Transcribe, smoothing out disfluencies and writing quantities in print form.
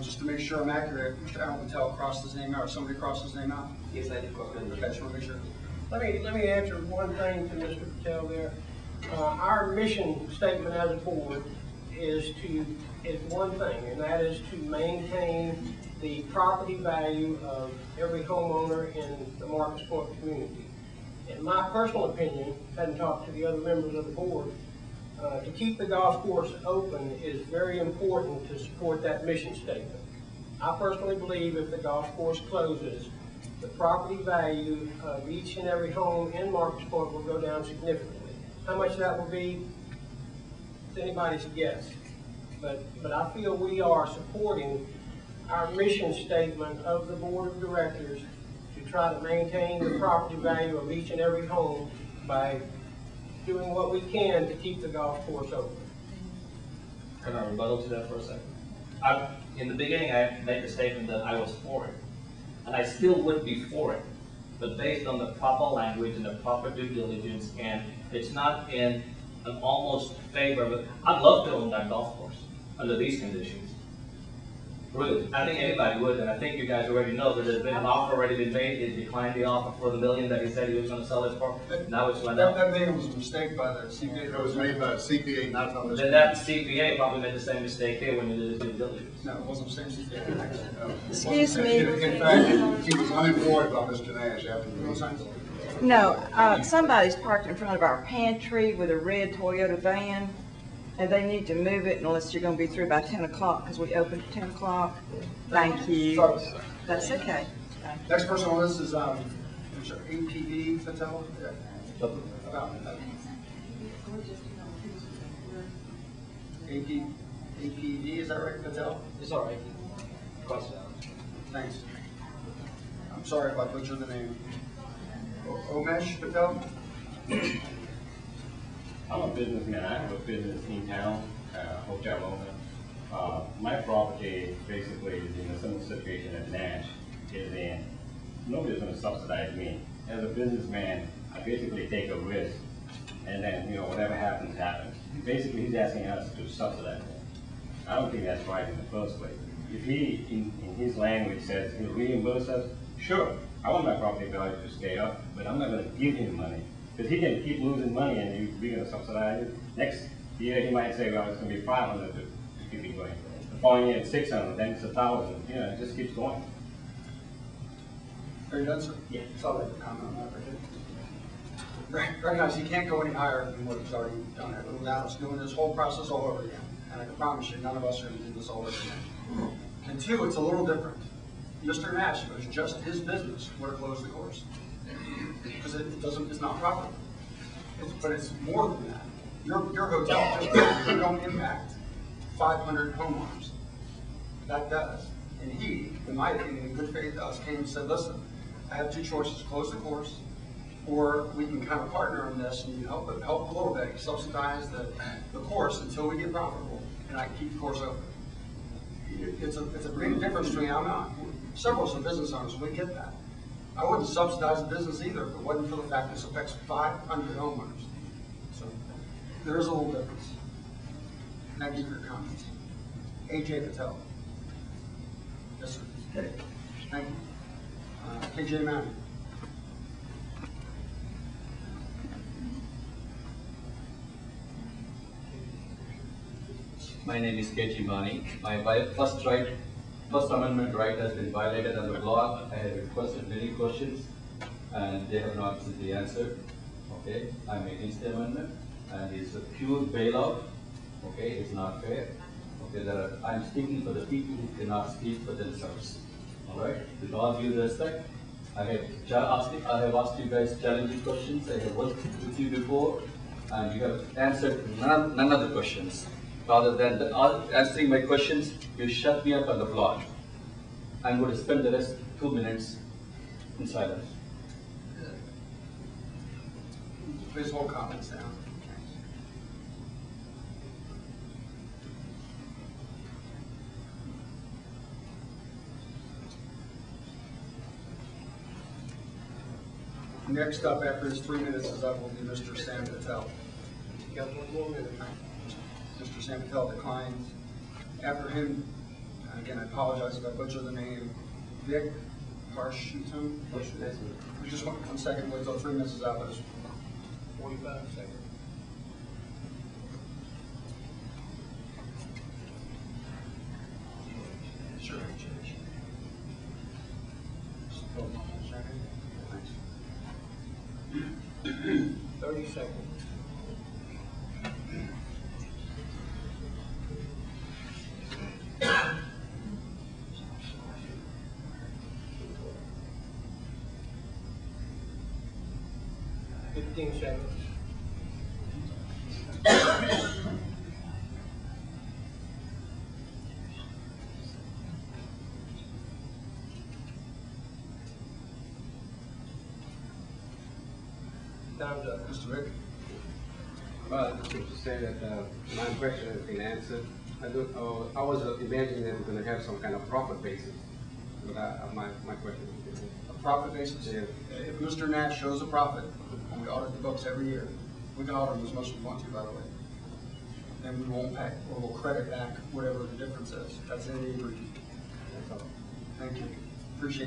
Just to make sure I'm accurate, Mr. Alan Patel crossed his name out, or somebody crossed his name out? Yes, I did cross my name. Okay, just want to make sure. Let me answer one thing to Mr. Patel there. Our mission statement as a board is one thing, and that is to maintain the property value of every homeowner in the Marcus Pointe community. In my personal opinion, having talked to the other members of the board, to keep the golf course open is very important to support that mission statement. I personally believe if the golf course closes, the property value of each and every home in Marcus Pointe will go down significantly. How much that will be, it's anybody's guess. But I feel we are supporting our mission statement of the board of directors to try to maintain the property value of each and every home by doing what we can to keep the golf course open. Can I rebuttal to that for a second? In the beginning, I made the statement that I was for it, and I still would be for it, but based on the proper language and the proper due diligence, and it's not in an almost favor, but I'd love to own that golf course under these conditions. Really, I think anybody would, and I think you guys already know that there's been an offer already been made. He declined the offer for the $1 million that he said he was going to sell it for. Now it's went up. That million was a mistake by the CPA. It was made by a CPA, not by the. Then that CPA probably made the same mistake here when he did his due diligence. No, it wasn't the same CPA. Excuse me. In fact, he was unemployed by Mr. Nash after the meeting. No, somebody's parked in front of our pantry with a red Toyota van, and they need to move it unless you're going to be through by 10 o'clock because we open at 10 o'clock. Thank you. That's okay. Next person on this is APD Patel. APD, is that right, Patel? It's all right. Cross it out. Thanks. I'm sorry if I butchered the name. Omesh Patel? I'm a businessman. I have a business in town, hotel owner. My property basically is in a similar situation as Nash is in. Nobody's going to subsidize me. As a businessman, I basically take a risk, and then whatever happens, happens. Basically, he's asking us to subsidize him. I don't think that's right in the first place. If he, in his language, says he'll reimburse us, sure. I want my property value to stay up, but I'm not going to give him money. Because he can keep losing money and we're going to subsidize it. Next year he might say, well, it's going to be 500 to keep it going. The following year it's 600, then it's 1,000. It just keeps going. Are you done, sir? Yeah. So I'd like to comment on that. Recognize he can't go any higher than what he's already done. Now it's doing this whole process all over again. And I can promise you, none of us are going to do this all over again. And two, it's a little different. Mr. Nash, it was just his business would have closed the course. Because it's not profitable. But it's more than that. Your hotel just don't impact 500 homeowners. That does. And he, in my opinion, in good faith, came and said, listen, I have two choices, close the course, or we can kind of partner on this and you help a little bit, you subsidize the course until we get profitable, and I can keep the course open. It's a big difference between, several of the business owners, we get that. I wouldn't subsidize the business either if it wasn't for the fact this affects 500 homeowners. So there is a little difference. Thank you for your comments. AJ Patel. Yes, sir. Okay. Thank you. KJ Manning. My name is KJ Mani. My First Amendment right has been violated under law. I have requested many questions and they have not simply answered. Okay, I'm against the amendment and it's a pure bailout. Okay, it's not fair. Okay, I'm speaking for the people who cannot speak for themselves. All right, with all due respect, I have asked you guys challenging questions. I have worked with you before and you have answered none of the questions. Rather than answering my questions, you shut me up on the floor. I'm going to spend the rest 2 minutes in silence. Please hold comments down. Next up, after his 3 minutes is up, will be Mr. Sam Patel. You got 1 more minute. Mr. Sam Patel declines. After him, again, I apologize if I butcher the name, Vic Harshutum. We just want 1 second, we'll go 3 minutes out, but it's 45 seconds. sure. 30 seconds. Fifteen seconds. Time's up. Mr. Vic? Well, just to say that my question has been answered. I was imagining that we're going to have some kind of profit basis, but my question is, A profit basis? Yeah. If Mr. Nash shows a profit, and we audit the books every year, we can audit them as much as we want to, by the way. Then we won't pay, or we'll credit back whatever the difference is. That's any agreement. that's all. Thank you. Appreciate it.